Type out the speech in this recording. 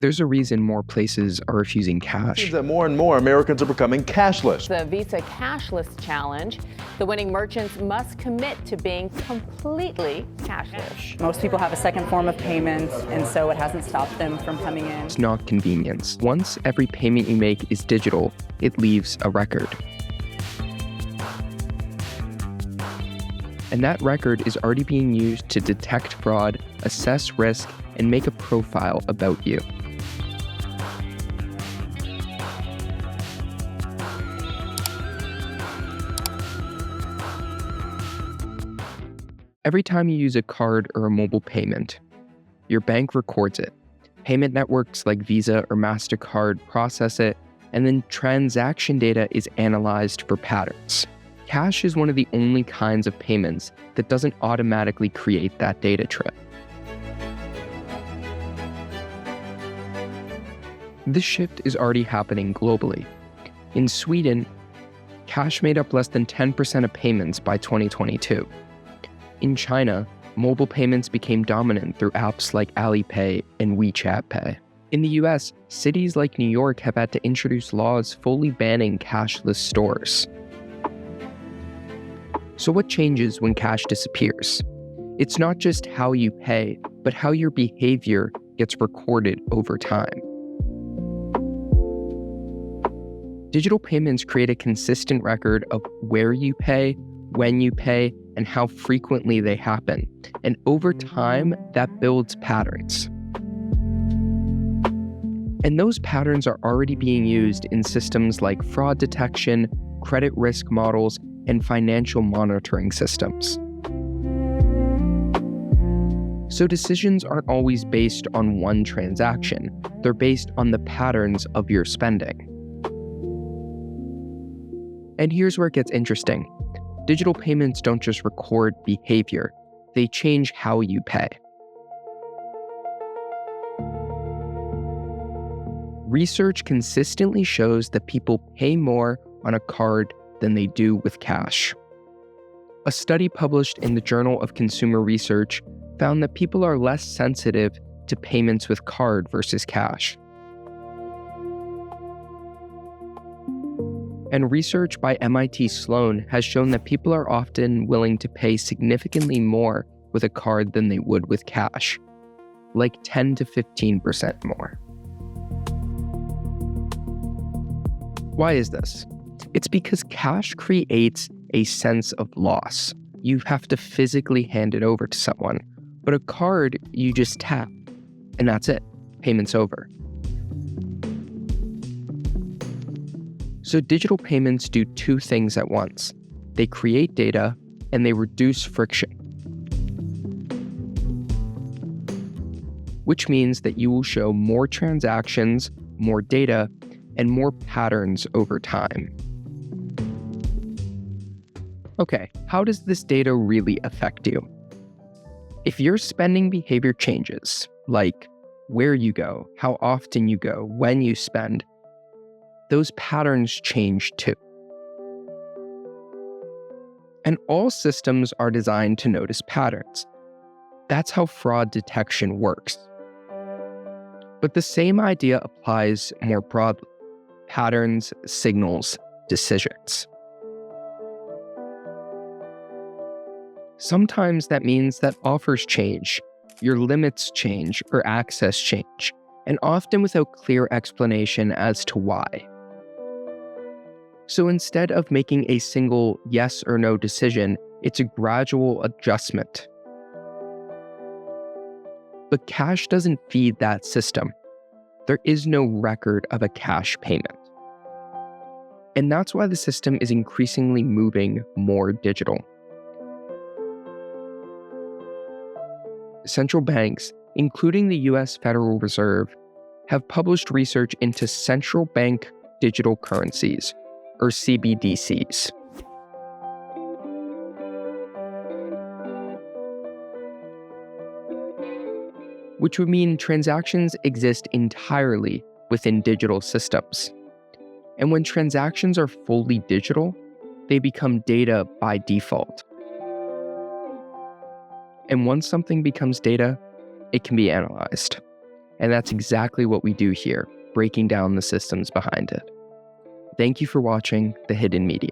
There's a reason more places are refusing It cash. seems that more and more Americans are becoming cashless. The Visa Cashless Challenge. The winning merchants must commit to being completely cashless. Most people have a second form of payment, and so it hasn't stopped them from coming in. It's not convenience. Once every payment you make is digital, it leaves a record. And that record is already being used to detect fraud, assess risk, and make a profile about you. Every time you use a card or a mobile payment, your bank records it. Payment networks like Visa or MasterCard process it, and then transaction data is analyzed for patterns. Cash is one of the only kinds of payments that doesn't automatically create that data trip. This shift is already happening globally. In Sweden, cash made up less than 10% of payments by 2022. In China, mobile payments became dominant through apps like Alipay and WeChat Pay. In the US, cities like New York have had to introduce laws fully banning cashless stores. So what changes when cash disappears? It's not just how you pay, but how your behavior gets recorded over time. Digital payments create a consistent record of where you pay, when you pay, and how frequently they happen. And over time, that builds patterns. And those patterns are already being used in systems like fraud detection, credit risk models, and financial monitoring systems. So decisions aren't always based on one transaction. They're based on the patterns of your spending. And here's where it gets interesting. Digital payments don't just record behavior, they change how you pay. Research consistently shows that people pay more on a card than they do with cash. A study published in the Journal of Consumer Research found that people are less sensitive to payments with card versus cash. And research by MIT Sloan has shown that people are often willing to pay significantly more with a card than they would with cash, like 10 to 15% more. Why is this? It's because cash creates a sense of loss. You have to physically hand it over to someone, but a card, you just tap, and that's it. Payment's over. So digital payments do two things at once. They create data and they reduce friction. Which means that you will show more transactions, more data, and more patterns over time. Okay, how does this data really affect you? If your spending behavior changes, like where you go, how often you go, when you spend, those patterns change too. And all systems are designed to notice patterns. That's how fraud detection works. But the same idea applies more broadly. Patterns, signals, decisions. Sometimes that means that offers change, your limits change, or access change, and often without clear explanation as to why. So instead of making a single yes or no decision, it's a gradual adjustment. But cash doesn't feed that system. There is no record of a cash payment. And that's why the system is increasingly moving more digital. Central banks, including the US Federal Reserve, have published research into central bank digital currencies, or CBDCs. Which would mean transactions exist entirely within digital systems. And when transactions are fully digital, they become data by default. And once something becomes data, it can be analyzed. And that's exactly what we do here, breaking down the systems behind it. Thank you for watching The Hidden Media.